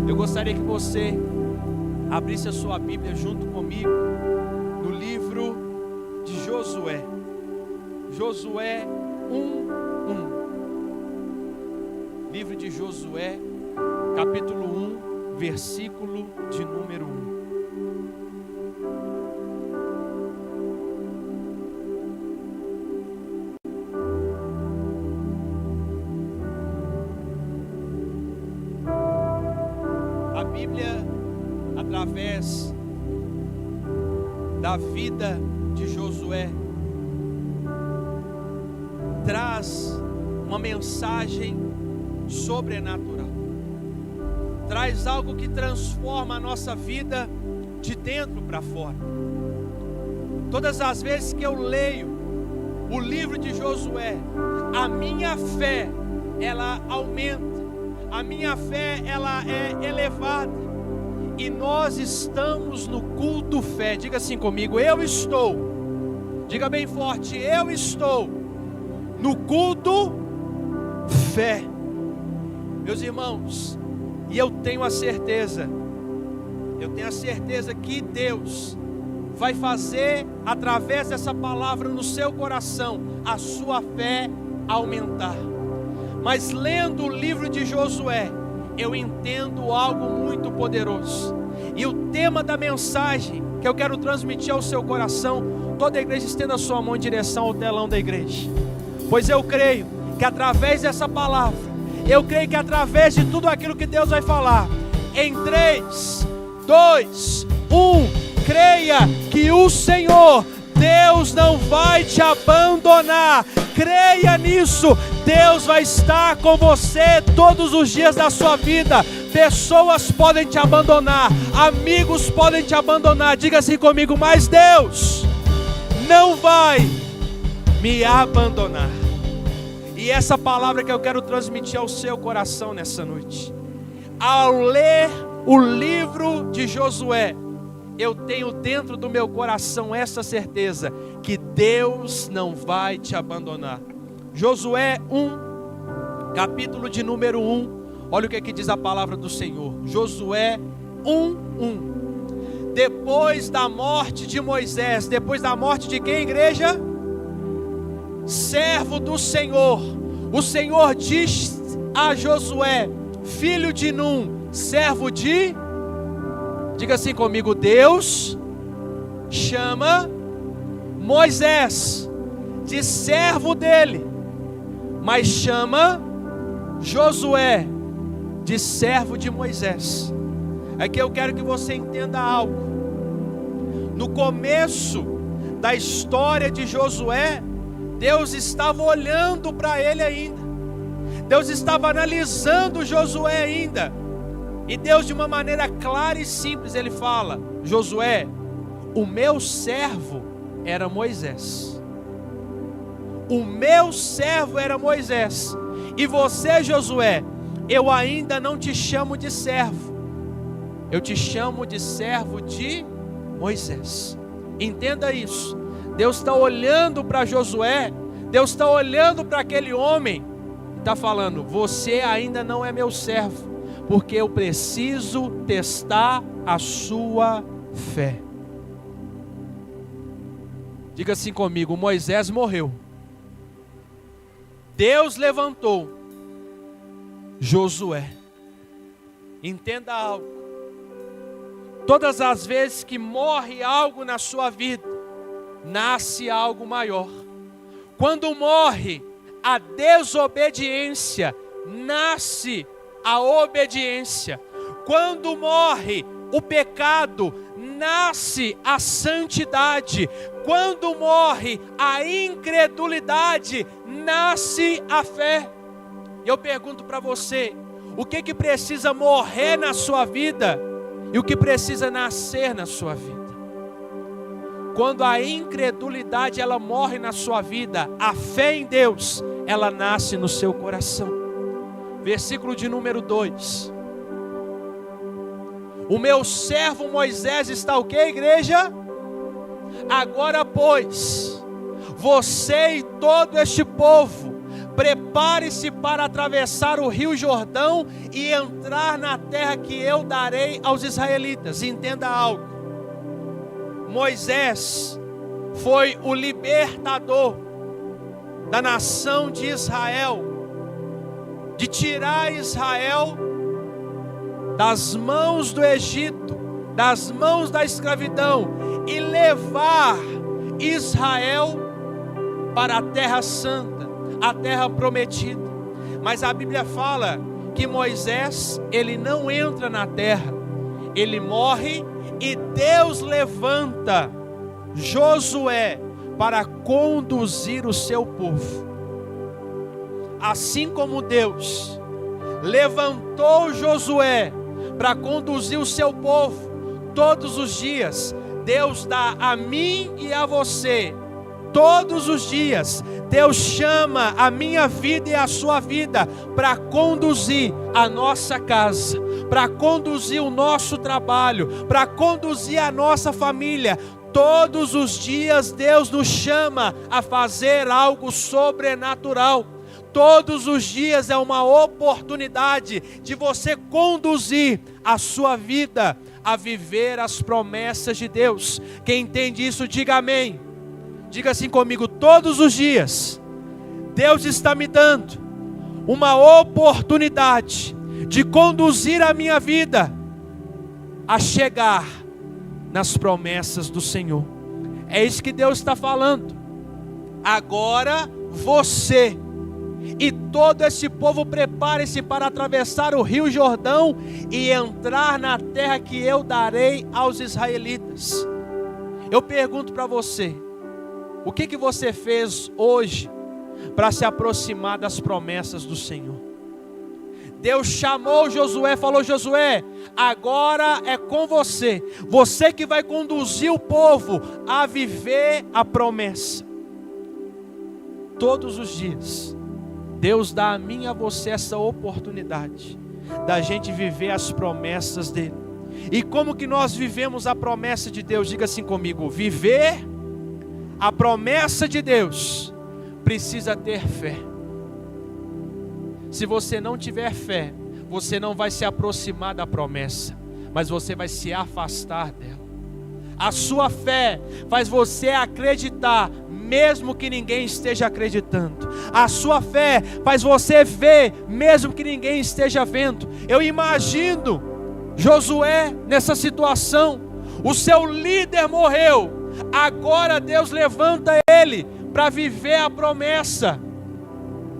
Eu gostaria que você abrisse a sua Bíblia junto comigo no livro de Josué. Josué 1:1. Livro de Josué, capítulo 1, versículo de número 1. A Bíblia, através da vida de Josué, traz uma mensagem sobrenatural. Traz algo que transforma a nossa vida de dentro para fora. Todas as vezes que eu leio o livro de Josué, a minha fé, ela aumenta. A minha fé, ela é elevada. E nós estamos no culto fé. Diga assim comigo: eu estou. Diga bem forte: eu estou no culto fé. Meus irmãos, e eu tenho a certeza que Deus vai fazer, através dessa palavra no seu coração, a sua fé aumentar. Mas lendo o livro de Josué, eu entendo algo muito poderoso. E o tema da mensagem que eu quero transmitir ao seu coração, toda a igreja estenda a sua mão em direção ao telão da igreja. Pois eu creio que através dessa palavra, eu creio que através de tudo aquilo que Deus vai falar, em 3, 2, 1, creia que o Senhor, Deus não vai te abandonar. Creia nisso. Deus vai estar com você todos os dias da sua vida. Pessoas podem te abandonar, amigos podem te abandonar. Diga assim comigo: mas Deus não vai me abandonar. E essa palavra que eu quero transmitir ao seu coração nessa noite. Ao ler o livro de Josué, eu tenho dentro do meu coração essa certeza, que Deus não vai te abandonar. Josué 1, capítulo de número 1, olha o que diz a palavra do Senhor. Josué 1:1. Depois da morte de Moisés, depois da morte de quem, igreja? Servo do Senhor. O Senhor diz a Josué, filho de Num, servo de... Diga assim comigo: Deus chama Moisés de servo dele, mas chama Josué de servo de Moisés. É que eu quero que você entenda algo. No começo da história de Josué, Deus estava olhando para ele ainda. Deus estava analisando Josué ainda. E Deus, de uma maneira clara e simples, Ele fala: Josué, o meu servo era Moisés. O meu servo era Moisés. E você, Josué, eu ainda não te chamo de servo. Eu te chamo de servo de Moisés. Entenda isso. Deus está olhando para Josué. Deus está olhando para aquele homem e está falando: você ainda não é meu servo, porque eu preciso testar a sua fé. Diga assim comigo: Moisés morreu, Deus levantou Josué. Entenda algo: todas as vezes que morre algo na sua vida, nasce algo maior. Quando morre a desobediência, nasce a obediência. Quando morre o pecado, nasce a santidade. Quando morre a incredulidade, nasce a fé. Eu pergunto para você: o que precisa morrer na sua vida e o que precisa nascer na sua vida? Quando a incredulidade ela morre na sua vida, a fé em Deus ela nasce no seu coração. Versículo de número 2. O meu servo Moisés está o que, igreja? Agora, pois, você e todo este povo prepare-se para atravessar o rio Jordão e entrar na terra que eu darei aos israelitas. Entenda algo: Moisés foi o libertador da nação de Israel, de tirar Israel das mãos do Egito, das mãos da escravidão, e levar Israel para a terra santa, a terra prometida. Mas a Bíblia fala que Moisés, ele não entra na terra, ele morre, e Deus levanta Josué para conduzir o seu povo. Assim como Deus levantou Josué para conduzir o seu povo todos os dias, Deus dá a mim e a você, todos os dias, Deus chama a minha vida e a sua vida para conduzir a nossa casa, para conduzir o nosso trabalho, para conduzir a nossa família. Todos os dias Deus nos chama a fazer algo sobrenatural. Todos os dias é uma oportunidade de você conduzir a sua vida a viver as promessas de Deus. Quem entende isso, diga amém. Diga assim comigo: todos os dias Deus está me dando uma oportunidade de conduzir a minha vida a chegar nas promessas do Senhor. É isso que Deus está falando. Agora você e todo esse povo prepare-se para atravessar o rio Jordão e entrar na terra que eu darei aos israelitas. Eu pergunto para você: o que você fez hoje para se aproximar das promessas do Senhor? Deus chamou Josué, falou: Josué, agora é com você, você que vai conduzir o povo a viver a promessa. Todos os dias Deus dá a mim e a você essa oportunidade da gente viver as promessas dele. E como que nós vivemos a promessa de Deus? Diga assim comigo: viver a promessa de Deus precisa ter fé. Se você não tiver fé, você não vai se aproximar da promessa, mas você vai se afastar dela. A sua fé faz você acreditar, mesmo que ninguém esteja acreditando. A sua fé faz você ver, mesmo que ninguém esteja vendo. Eu imagino Josué nessa situação. O seu líder morreu, agora Deus levanta ele para viver a promessa.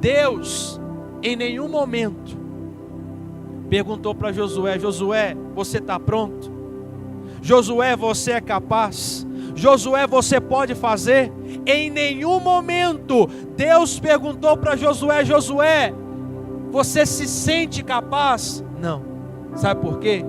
Deus, em nenhum momento, perguntou para Josué: Josué, você está pronto? Josué, você é capaz? Josué, você pode fazer? Em nenhum momento Deus perguntou para Josué: Josué, você se sente capaz? Não. Sabe por quê?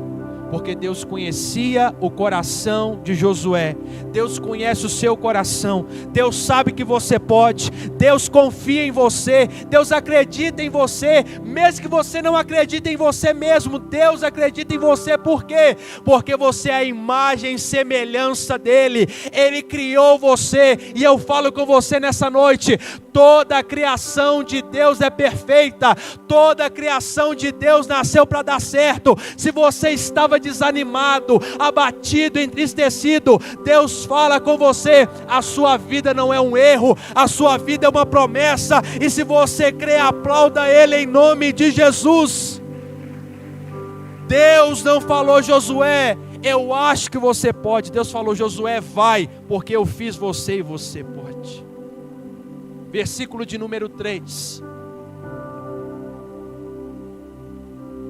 Porque Deus conhecia o coração de Josué. Deus conhece o seu coração. Deus sabe que você pode. Deus confia em você. Deus acredita em você. Mesmo que você não acredite em você mesmo, Deus acredita em você. Por quê? Porque você é a imagem e semelhança dele. Ele criou você. E eu falo com você nessa noite: toda a criação de Deus é perfeita. Toda a criação de Deus nasceu para dar certo. Se você estava desanimado, abatido, entristecido, Deus fala com você: a sua vida não é um erro, a sua vida é uma promessa, e se você crê, aplauda Ele em nome de Jesus. Deus não falou: Josué, eu acho que você pode. Deus falou: Josué, vai, porque eu fiz você e você pode. Versículo de número 3.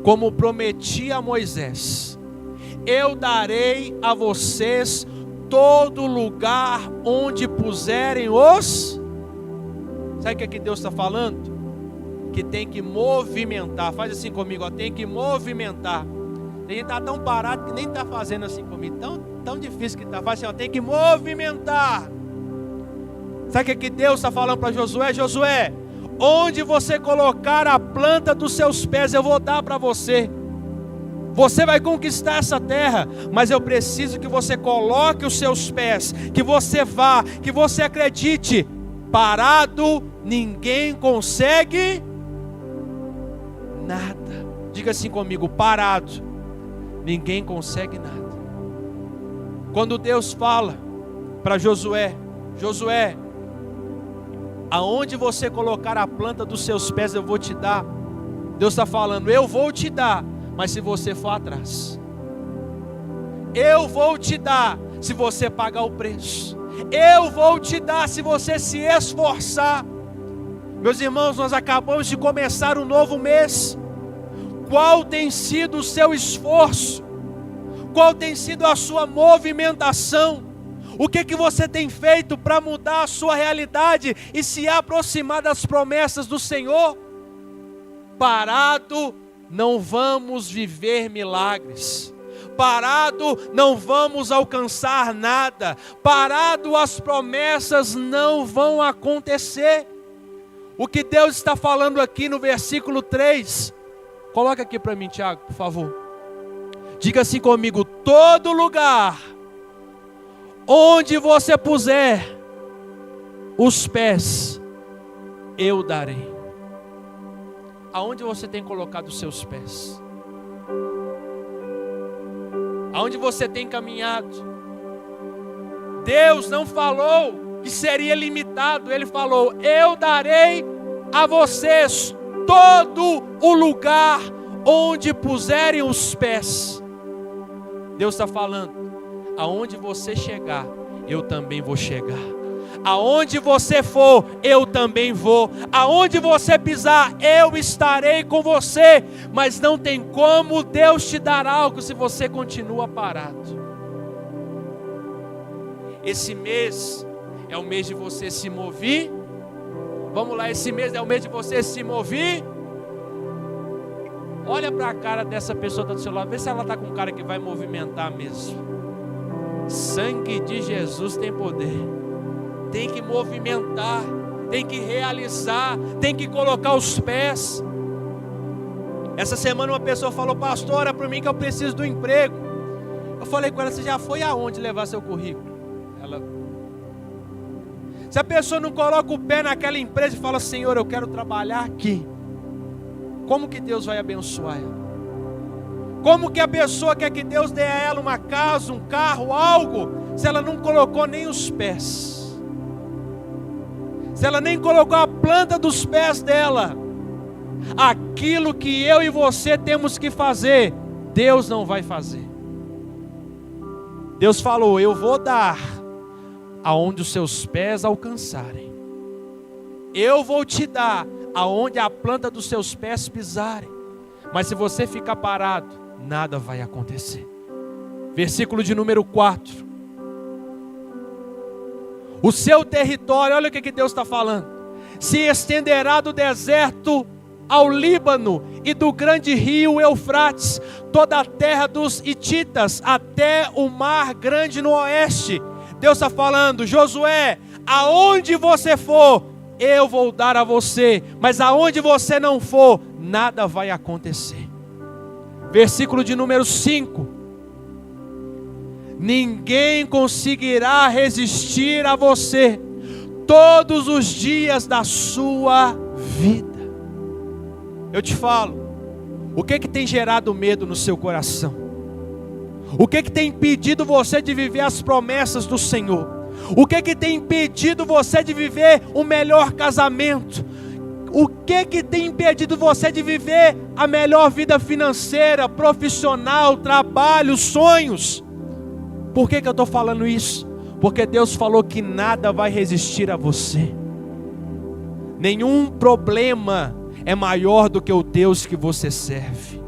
Como prometi a Moisés, eu darei a vocês todo lugar onde puserem os... Sabe o que aqui Deus está falando? Que tem que movimentar. Faz assim comigo, ó, tem que movimentar. A gente está tão parado que nem está fazendo assim comigo. Tão difícil que está. Faz assim, ó, tem que movimentar. Sabe o que aqui Deus está falando para Josué? Josué, onde você colocar a planta dos seus pés, eu vou dar para você. Você vai conquistar essa terra, mas eu preciso que você coloque os seus pés, que você vá, que você acredite. Parado ninguém consegue nada. Diga assim comigo: parado, ninguém consegue nada. Quando Deus fala para Josué: Josué, aonde você colocar a planta dos seus pés eu vou te dar. Deus está falando: eu vou te dar, mas se você for atrás. Eu vou te dar se você pagar o preço. Eu vou te dar se você se esforçar. Meus irmãos, nós acabamos de começar um novo mês. Qual tem sido o seu esforço? Qual tem sido a sua movimentação? O que você tem feito para mudar a sua realidade e se aproximar das promessas do Senhor? Parado, não vamos viver milagres. Parado, não vamos alcançar nada. Parado, as promessas não vão acontecer. O que Deus está falando aqui no versículo 3, coloca aqui para mim, Tiago, por favor. Diga assim comigo: todo lugar onde você puser os pés, eu darei. Aonde você tem colocado os seus pés? Aonde você tem caminhado? Deus não falou que seria limitado. Ele falou: eu darei a vocês todo o lugar onde puserem os pés. Deus está falando: aonde você chegar, eu também vou chegar. Aonde você for, eu também vou. Aonde você pisar, eu estarei com você. Mas não tem como Deus te dar algo se você continua parado. Esse mês é o mês de você se mover. Vamos lá, esse mês é o mês de você se mover. Olha para a cara dessa pessoa que está do seu lado, vê se ela está com cara que vai movimentar mesmo. Sangue de Jesus tem poder. Tem que movimentar, tem que realizar, tem que colocar os pés. Essa semana uma pessoa falou: pastor, ora para mim que eu preciso do emprego. Eu falei com ela: você já foi aonde levar seu currículo? Se a pessoa não coloca o pé naquela empresa e fala: Senhor, eu quero trabalhar aqui, como que Deus vai abençoar ela? Como que a pessoa quer que Deus dê a ela uma casa, um carro, algo, se ela não colocou nem os pés? Se ela nem colocou a planta dos pés dela? Aquilo que eu e você temos que fazer, Deus não vai fazer. Deus falou: eu vou dar aonde os seus pés alcançarem. Eu vou te dar aonde a planta dos seus pés pisarem. Mas se você ficar parado, nada vai acontecer. Versículo de número 4. O seu território, olha o que Deus está falando: se estenderá do deserto ao Líbano e do grande rio Eufrates, toda a terra dos hititas, até o mar grande no oeste. Deus está falando: Josué, aonde você for, eu vou dar a você, mas aonde você não for, nada vai acontecer. Versículo de número 5. Ninguém conseguirá resistir a você todos os dias da sua vida. Eu te falo, o que tem gerado medo no seu coração? O que tem impedido você de viver as promessas do Senhor? O que tem impedido você de viver o melhor casamento? O que tem impedido você de viver a melhor vida financeira, profissional, trabalho, sonhos? Por que eu estou falando isso? Porque Deus falou que nada vai resistir a você. Nenhum problema é maior do que o Deus que você serve.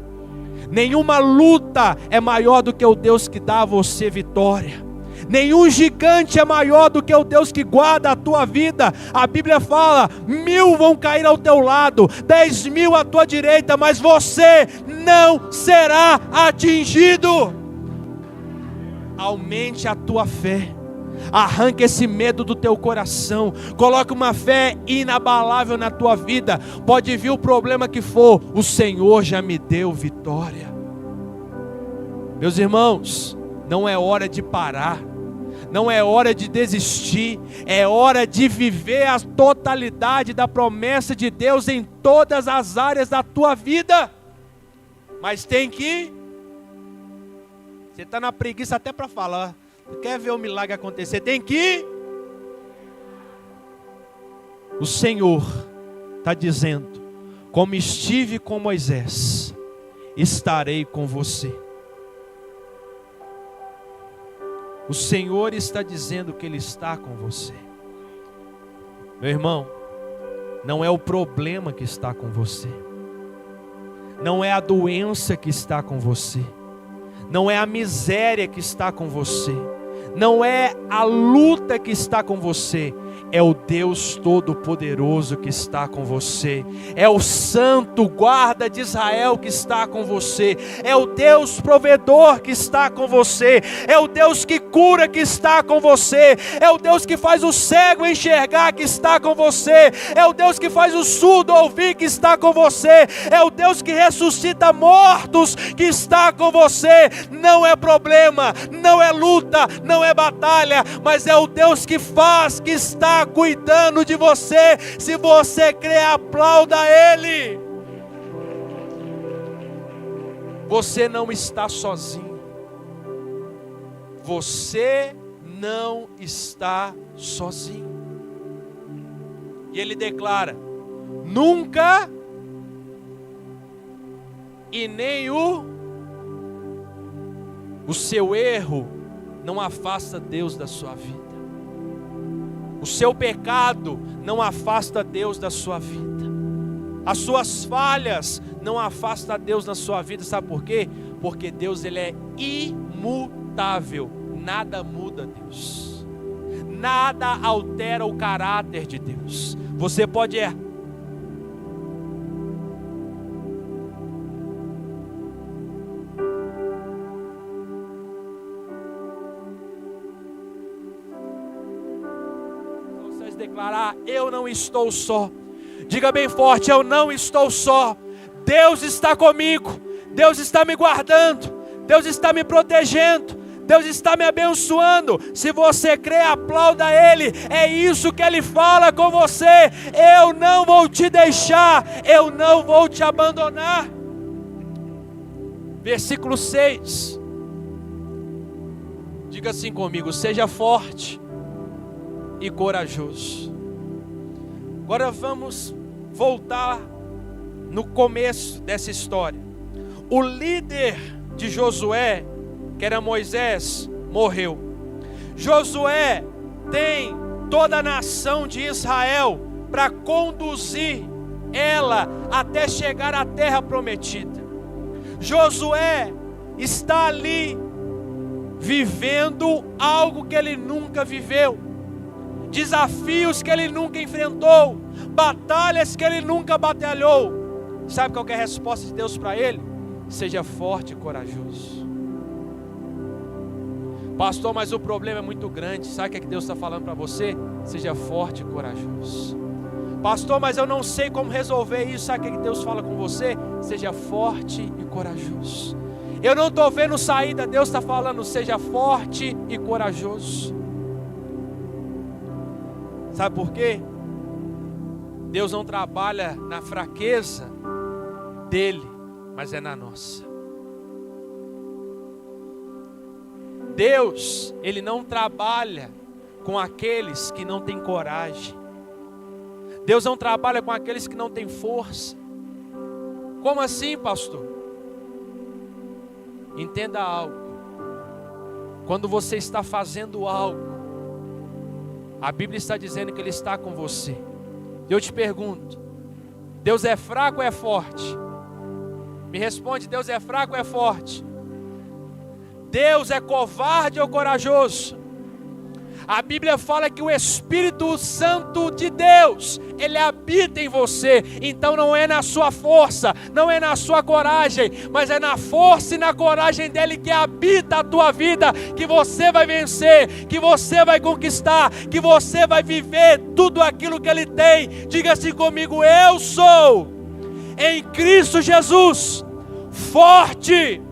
Nenhuma luta é maior do que o Deus que dá a você vitória. Nenhum gigante é maior do que o Deus que guarda a tua vida. A Bíblia fala: 1000 vão cair ao teu lado, 10.000 à tua direita, mas você não será atingido. Aumente a tua fé. Arranque esse medo do teu coração. Coloque uma fé inabalável na tua vida. Pode vir o problema que for, o Senhor já me deu vitória. Meus irmãos, não é hora de parar. Não é hora de desistir, é hora de viver a totalidade da promessa de Deus em todas as áreas da tua vida. Mas tem que... Você está na preguiça até para falar. Quer ver o milagre acontecer? Tem que... O Senhor está dizendo: como estive com Moisés, estarei com você. O Senhor está dizendo que Ele está com você. Meu irmão, não é o problema que está com você, não é a doença que está com você, não é a miséria que está com você, não é a luta que está com você, é o Deus Todo-Poderoso que está com você, é o Santo Guarda de Israel que está com você, é o Deus Provedor que está com você, é o Deus que cura que está com você, é o Deus que faz o cego enxergar que está com você, é o Deus que faz o surdo ouvir que está com você, é o Deus que ressuscita mortos que está com você. Não é problema, não é luta, não é batalha, mas é o Deus que faz, que está cuidando de você. Se você crê, aplauda Ele. Você não está sozinho. Você não está sozinho. E Ele declara: nunca e nem o seu erro não afasta Deus da sua vida. O seu pecado não afasta Deus da sua vida. As suas falhas não afastam Deus da sua vida. Sabe por quê? Porque Deus, Ele é imutável. Nada muda Deus. Nada altera o caráter de Deus. Você pode errar. Declarar: eu não estou só. Diga bem forte: eu não estou só. Deus está comigo. Deus está me guardando. Deus está me protegendo. Deus está me abençoando. Se você crê, aplauda Ele. É isso que Ele fala com você. Eu não vou te deixar. Eu não vou te abandonar. Versículo 6. Diga assim comigo: seja forte e corajoso. Agora vamos voltar no começo dessa história. O líder de Josué, que era Moisés, morreu. Josué tem toda a nação de Israel para conduzir ela até chegar à terra prometida. Josué está ali vivendo algo que ele nunca viveu. Desafios que ele nunca enfrentou, batalhas que ele nunca batalhou. Sabe qual que é a resposta de Deus para ele? Seja forte e corajoso. Pastor, mas o problema é muito grande. Sabe o que é que Deus está falando para você? Seja forte e corajoso. Pastor, mas eu não sei como resolver isso. Sabe o que é que Deus fala com você? Seja forte e corajoso. Eu não estou vendo saída. Deus está falando: seja forte e corajoso. Sabe por quê? Deus não trabalha na fraqueza dele, mas é na nossa. Deus, Ele não trabalha com aqueles que não têm coragem. Deus não trabalha com aqueles que não têm força. Como assim, pastor? Entenda algo. Quando você está fazendo algo, a Bíblia está dizendo que Ele está com você. Eu te pergunto: Deus é fraco ou é forte? Me responde: Deus é fraco ou é forte? Deus é covarde ou corajoso? A Bíblia fala que o Espírito Santo de Deus, Ele habita em você. Então não é na sua força, não é na sua coragem, mas é na força e na coragem dEle que habita a tua vida, que você vai vencer, que você vai conquistar, que você vai viver tudo aquilo que Ele tem. Diga assim comigo: eu sou em Cristo Jesus forte,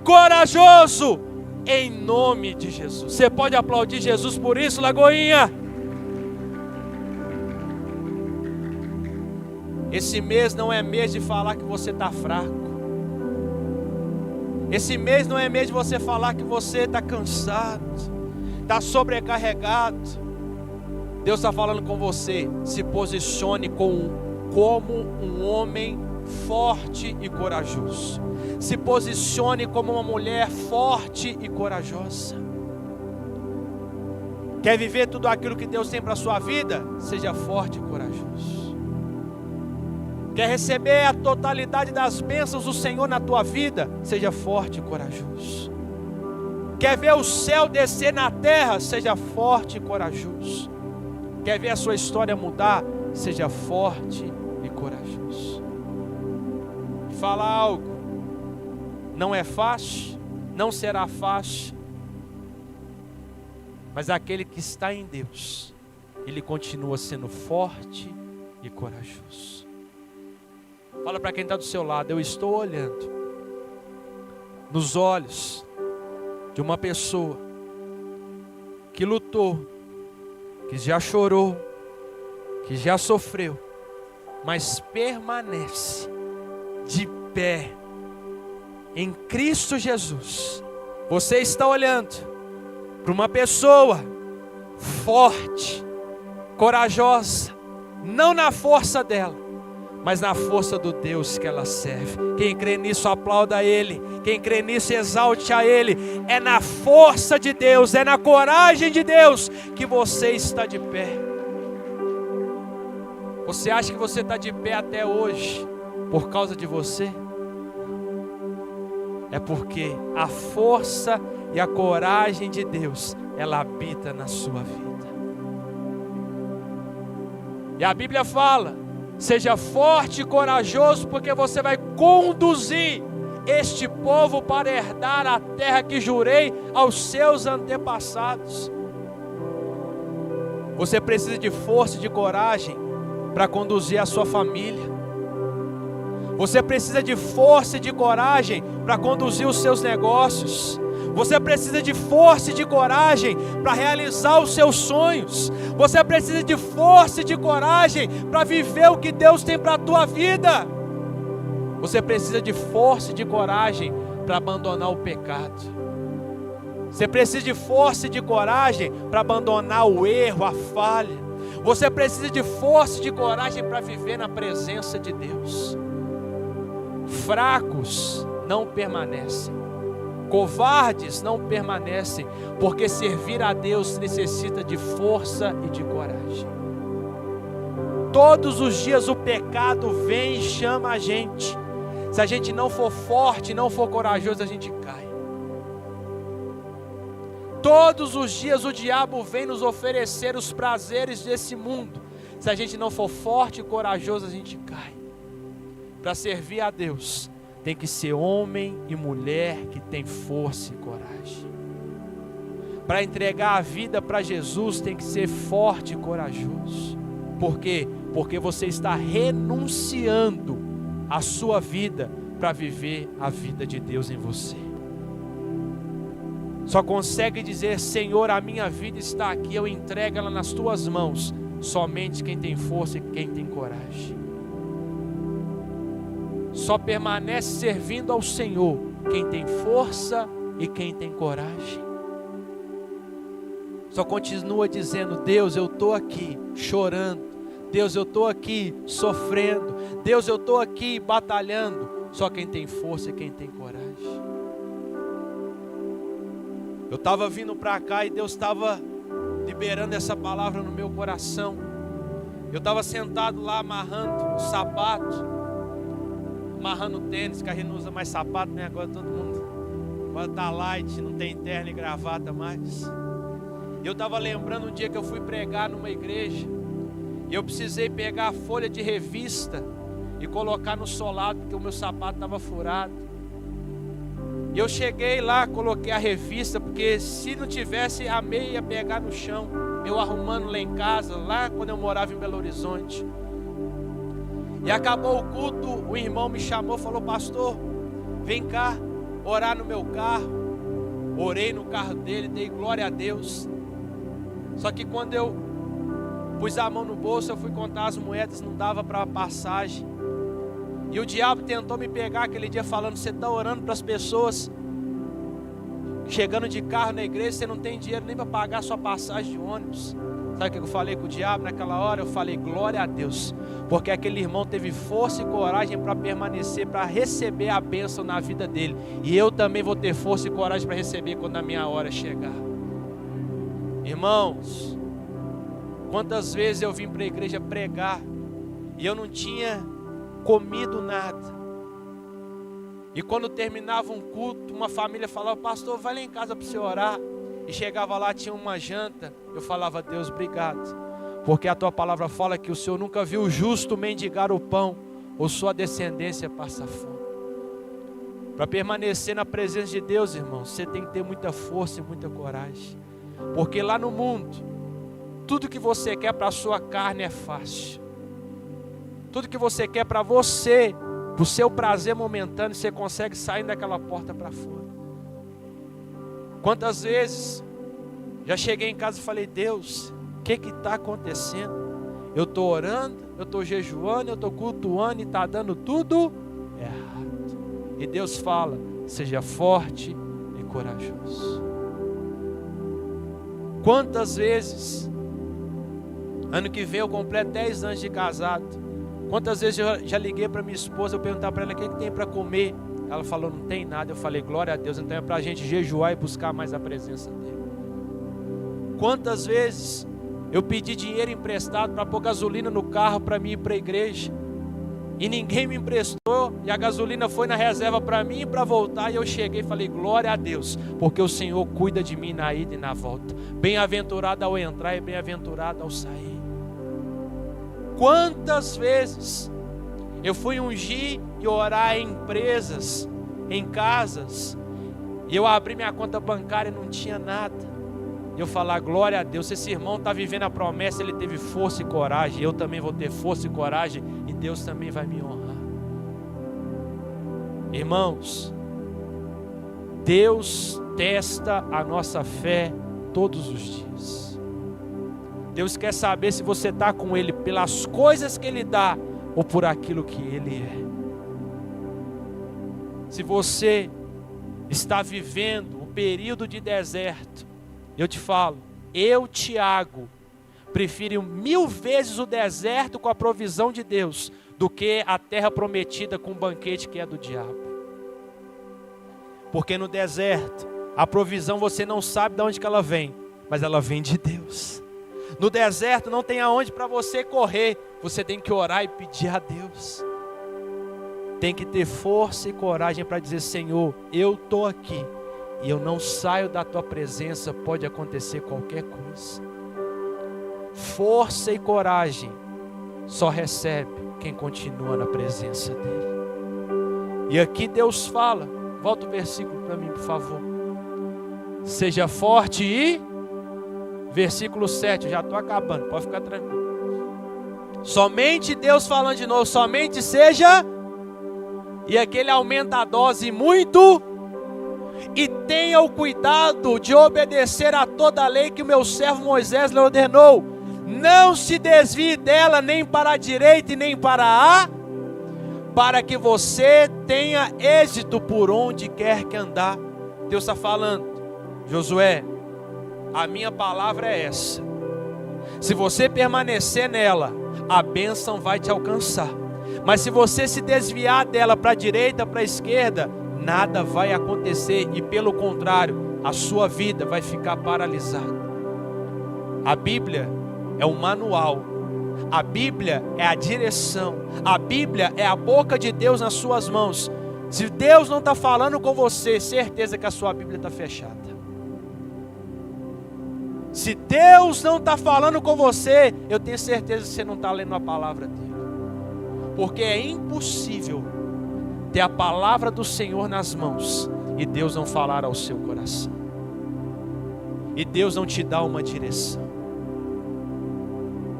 corajoso em nome de Jesus. Você pode aplaudir Jesus por isso, Lagoinha? Esse mês não é mês de falar que você está fraco. Esse mês não é mês de você falar que você está cansado, está sobrecarregado. Deus está falando com você. Se posicione como um homem forte e corajoso. Se posicione como uma mulher forte e corajosa. Quer viver tudo aquilo que Deus tem para a sua vida? Seja forte e corajoso. Quer receber a totalidade das bênçãos do Senhor na tua vida? Seja forte e corajoso. Quer ver o céu descer na terra? Seja forte e corajoso. Quer ver a sua história mudar? Seja forte e corajoso. Fala algo. Não é fácil, não será fácil. Mas aquele que está em Deus, ele continua sendo forte e corajoso. Fala para quem está do seu lado, eu estou olhando nos olhos de uma pessoa que lutou, que já chorou, que já sofreu, mas permanece de pé em Cristo Jesus. Você está olhando para uma pessoa forte, corajosa, não na força dela, mas na força do Deus que ela serve. Quem crê nisso, aplauda Ele. Quem crê nisso, exalte a Ele. É na força de Deus, é na coragem de Deus que você está de pé. Você acha que você está de pé até hoje por causa de você? É porque a força e a coragem de Deus, ela habita na sua vida. E a Bíblia fala: seja forte e corajoso, porque você vai conduzir este povo para herdar a terra que jurei aos seus antepassados. Você precisa de força e de coragem para conduzir a sua família. Você precisa de força e de coragem para conduzir os seus negócios. Você precisa de força e de coragem para realizar os seus sonhos. Você precisa de força e de coragem para viver o que Deus tem para a tua vida. Você precisa de força e de coragem para abandonar o pecado. Você precisa de força e de coragem para abandonar o erro, a falha. Você precisa de força e de coragem para viver na presença de Deus. Fracos não permanecem. Covardes não permanecem, porque servir a Deus necessita de força e de coragem. Todos os dias o pecado vem e chama a gente. Se a gente não for forte, não for corajoso, a gente cai. Todos os dias o diabo vem nos oferecer os prazeres desse mundo. Se a gente não for forte e corajoso, a gente cai. Para servir a Deus, tem que ser homem e mulher que tem força e coragem. Para entregar a vida para Jesus, tem que ser forte e corajoso. Por quê? Porque você está renunciando a sua vida para viver a vida de Deus em você. Só consegue dizer: Senhor, a minha vida está aqui, eu entrego ela nas tuas mãos, somente quem tem força e quem tem coragem. Só permanece servindo ao Senhor quem tem força e quem tem coragem. Só continua dizendo: Deus, eu estou aqui chorando. Deus, eu estou aqui sofrendo. Deus, eu estou aqui batalhando. Só quem tem força e quem tem coragem. Eu estava vindo para cá e Deus estava liberando essa palavra no meu coração. Eu estava sentado lá amarrando o sapato, amarrando o tênis, que a gente não usa mais sapato, né? Agora todo mundo, agora tá light, não tem terno e gravata mais. Eu estava lembrando um dia que eu fui pregar numa igreja, e eu precisei pegar a folha de revista e colocar no solado, porque o meu sapato estava furado. E eu cheguei lá, coloquei a revista, porque se não tivesse, a meia ia pegar no chão. Eu arrumando lá em casa, lá quando eu morava em Belo Horizonte. E acabou o culto, o irmão me chamou, falou: pastor, vem cá orar no meu carro. orei no carro dele, dei glória a Deus. Só que quando eu pus a mão no bolso, eu fui contar as moedas, não dava para a passagem. E o diabo tentou me pegar aquele dia falando: você está orando para as pessoas chegando de carro na igreja, você não tem dinheiro nem para pagar a sua passagem de ônibus. Sabe o que eu falei com o diabo naquela hora? Eu falei: glória a Deus, porque aquele irmão teve força e coragem para permanecer, para receber a bênção na vida dele. E eu também vou ter força e coragem para receber quando a minha hora chegar. Irmãos, quantas vezes eu vim para a igreja pregar e eu não tinha comido nada. E quando terminava um culto, uma família falava: pastor, vai lá em casa para você orar. E chegava lá, tinha uma janta. Eu falava: Deus, obrigado, porque a tua palavra fala que o Senhor nunca viu o justo mendigar o pão, ou sua descendência passar fome. Para permanecer na presença de Deus, irmão, você tem que ter muita força e muita coragem. Porque lá no mundo, tudo que você quer para a sua carne é fácil. Tudo que você quer para você, para o seu prazer momentâneo, você consegue sair daquela porta para fora. Quantas vezes já cheguei em casa e falei: Deus, o que está acontecendo? Eu estou orando, eu estou jejuando, eu estou cultuando e está dando tudo errado. E Deus fala: seja forte e corajoso. Quantas vezes, ano que vem eu completo 10 anos de casado, quantas vezes eu já liguei para minha esposa, eu perguntava para ela: o que tem para comer? Ela falou: não tem nada. Eu falei: glória a Deus, então é para a gente jejuar e buscar mais a presença dele. Quantas vezes eu pedi dinheiro emprestado para pôr gasolina no carro para mim ir para a igreja, e ninguém me emprestou, e a gasolina foi na reserva para mim e para voltar, e eu cheguei e falei: glória a Deus, porque o Senhor cuida de mim na ida e na volta. Bem-aventurado ao entrar e bem-aventurado ao sair. Quantas vezes eu fui ungir e orar em empresas, em casas, e eu abri minha conta bancária e não tinha nada. Eu falar: glória a Deus, esse irmão está vivendo a promessa, ele teve força e coragem, eu também vou ter força e coragem, e Deus também vai me honrar. Irmãos, Deus testa a nossa fé todos os dias. Deus quer saber se você está com Ele pelas coisas que Ele dá, ou por aquilo que Ele é. Se você está vivendo o período de deserto, eu te falo, eu, Tiago, prefiro 1000 vezes o deserto com a provisão de Deus, do que a terra prometida com o banquete que é do diabo. Porque no deserto, a provisão você não sabe de onde que ela vem, mas ela vem de Deus. No deserto não tem aonde para você correr, você tem que orar e pedir a Deus. Tem que ter força e coragem para dizer: Senhor, eu estou aqui e eu não saio da tua presença, pode acontecer qualquer coisa. Força e coragem só recebe quem continua na presença dele. E aqui Deus fala, volta o versículo para mim, por favor. Seja forte e... versículo 7, eu já estou acabando, pode ficar tranquilo. Somente Deus falando de novo, somente seja, e aqui ele aumenta a dose muito, e tenha o cuidado de obedecer a toda a lei que o meu servo Moisés lhe ordenou. Não se desvie dela nem para a direita e nem para para que você tenha êxito por onde quer que andar. Deus está falando: Josué, a minha palavra é essa. Se você permanecer nela, a bênção vai te alcançar. Mas se você se desviar dela para a direita, para a esquerda, nada vai acontecer. E pelo contrário, a sua vida vai ficar paralisada. A Bíblia é um manual. A Bíblia é a direção. A Bíblia é a boca de Deus nas suas mãos. Se Deus não está falando com você, certeza que a sua Bíblia está fechada. Se Deus não está falando com você, eu tenho certeza que você não está lendo a palavra dele. Porque é impossível ter a palavra do Senhor nas mãos e Deus não falar ao seu coração. E Deus não te dá uma direção.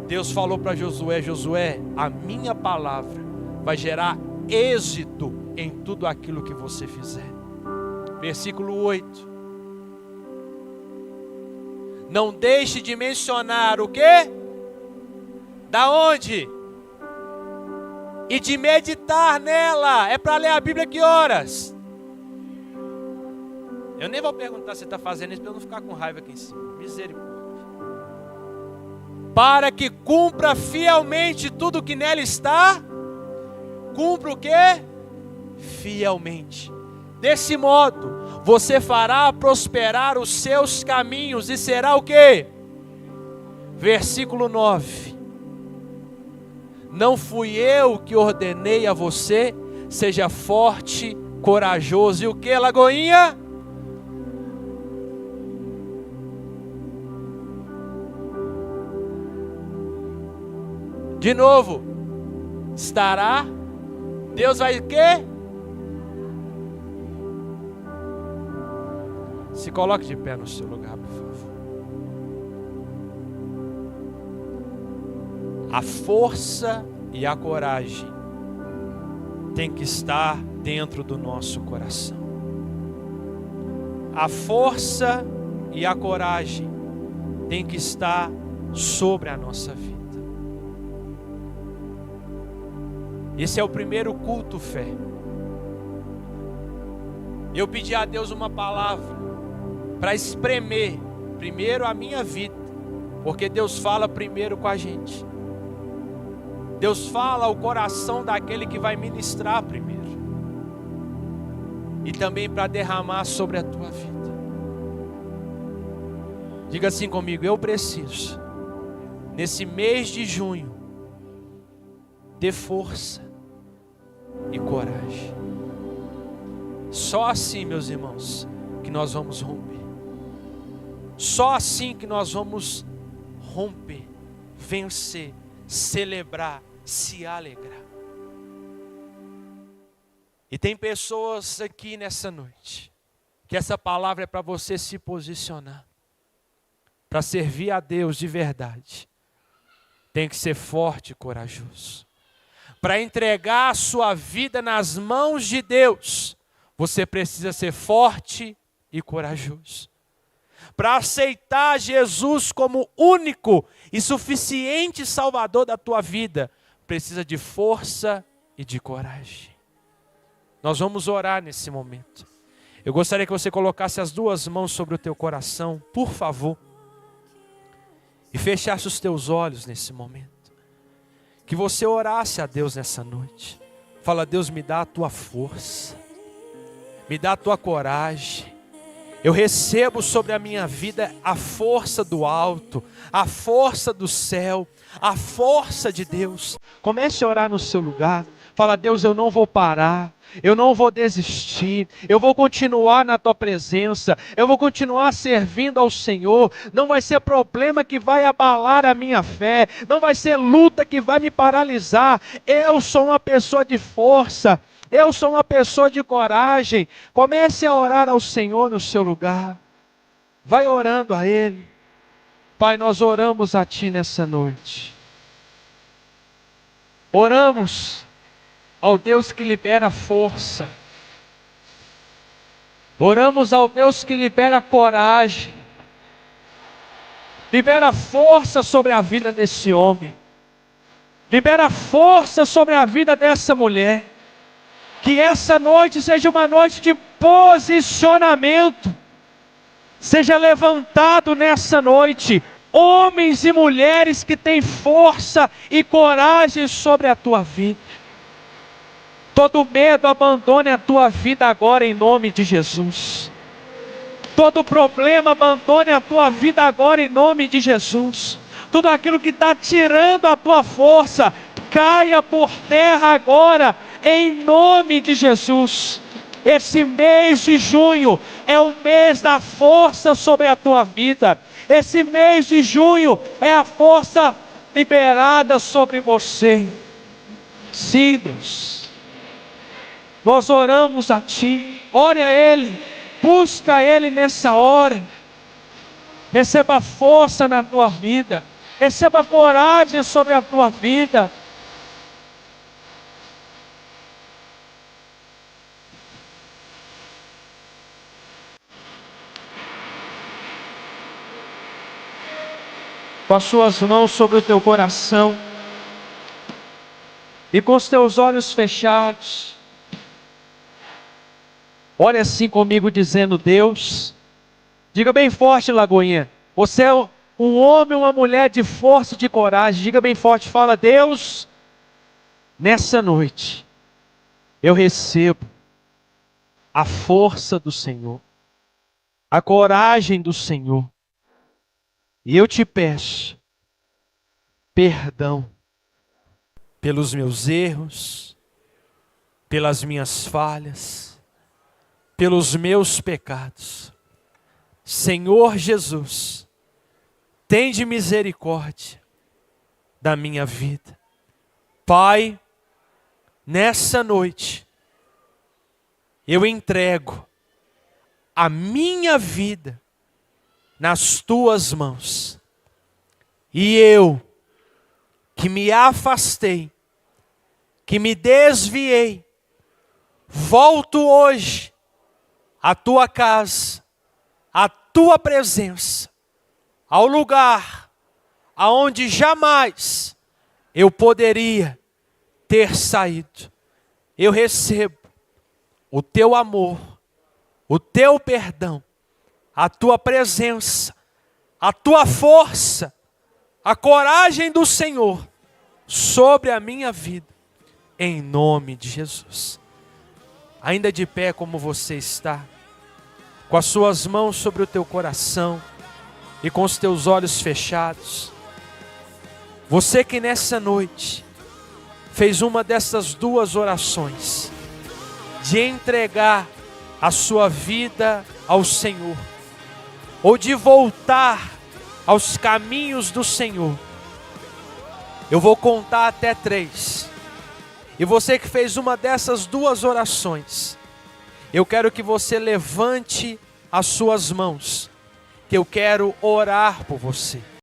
Deus falou para Josué: Josué, a minha palavra vai gerar êxito em tudo aquilo que você fizer. Versículo 8. Não deixe de mencionar o quê? Da onde? E de meditar nela. É para ler a Bíblia que horas? Eu nem vou perguntar se você está fazendo isso para eu não ficar com raiva aqui em cima. Misericórdia. Para que cumpra fielmente tudo que nela está. Cumpra o quê? Fielmente. Desse modo, você fará prosperar os seus caminhos e será o quê? Versículo 9. Não fui eu que ordenei a você, seja forte, corajoso. E o que, Lagoinha? De novo, estará, Deus vai o quê? Se coloque de pé no seu lugar, por favor. A força e a coragem tem que estar dentro do nosso coração. A força e a coragem tem que estar sobre a nossa vida. Esse é o primeiro culto fé. Eu pedi a Deus uma palavra para espremer primeiro a minha vida, porque Deus fala primeiro com a gente. Deus fala ao coração daquele que vai ministrar primeiro, e também para derramar sobre a tua vida. Diga assim comigo: eu preciso, nesse mês de junho, ter força e coragem. Só assim, meus irmãos, que nós vamos romper. Só assim que nós vamos romper, vencer, celebrar, se alegrar. E tem pessoas aqui nessa noite, que essa palavra é para você se posicionar, para servir a Deus de verdade. Tem que ser forte e corajoso. Para entregar a sua vida nas mãos de Deus, você precisa ser forte e corajoso. Para aceitar Jesus como único e suficiente Salvador da tua vida, precisa de força e de coragem. Nós vamos orar nesse momento. Eu gostaria que você colocasse as duas mãos sobre o teu coração, por favor, e fechasse os teus olhos nesse momento. Que você orasse a Deus nessa noite. Fala: Deus, me dá a tua força, me dá a tua coragem. Eu recebo sobre a minha vida a força do alto, a força do céu, a força de Deus. Comece a orar no seu lugar. Fala: Deus, eu não vou parar, eu não vou desistir, eu vou continuar na tua presença, eu vou continuar servindo ao Senhor. Não vai ser problema que vai abalar a minha fé, não vai ser luta que vai me paralisar. Eu sou uma pessoa de força, eu sou uma pessoa de coragem. Comece a orar ao Senhor no seu lugar. Vai orando a Ele. Pai, nós oramos a Ti nessa noite. Oramos ao Deus que libera força. Oramos ao Deus que libera coragem. Libera força sobre a vida desse homem. Libera força sobre a vida dessa mulher. Que essa noite seja uma noite de posicionamento. Seja levantado nessa noite homens e mulheres que têm força e coragem sobre a tua vida. Todo medo abandone a tua vida agora em nome de Jesus. Todo problema abandone a tua vida agora em nome de Jesus. Tudo aquilo que está tirando a tua força, caia por terra agora em nome de Jesus. Esse mês de junho é o mês da força sobre a tua vida. Esse mês de junho é a força liberada sobre você. Sim, Deus. Nós oramos a Ti. Ore a Ele. Busca Ele nessa hora. Receba força na tua vida. Receba coragem sobre a tua vida. com as suas mãos sobre o teu coração e com os teus olhos fechados, ore assim comigo dizendo: Deus, diga bem forte, Lagoinha, você é um homem, uma mulher de força e de coragem, diga bem forte, fala: Deus, nessa noite eu recebo a força do Senhor, a coragem do Senhor, e eu te peço perdão pelos meus erros, pelas minhas falhas, pelos meus pecados. Senhor Jesus, tende misericórdia da minha vida. Pai, nessa noite, eu entrego a minha vida nas tuas mãos. E eu, que me afastei, que me desviei, volto hoje à tua casa, à tua presença, ao lugar aonde jamais eu poderia ter saído. Eu recebo o teu amor, o teu perdão, a tua presença, a tua força, a coragem do Senhor sobre a minha vida, em nome de Jesus. Ainda de pé como você está, com as suas mãos sobre o teu coração e com os teus olhos fechados, você que nessa noite fez uma dessas duas orações, de entregar a sua vida ao Senhor, ou de voltar aos caminhos do Senhor, eu vou contar até 3. E você que fez uma dessas duas orações, eu quero que você levante as suas mãos, que eu quero orar por você.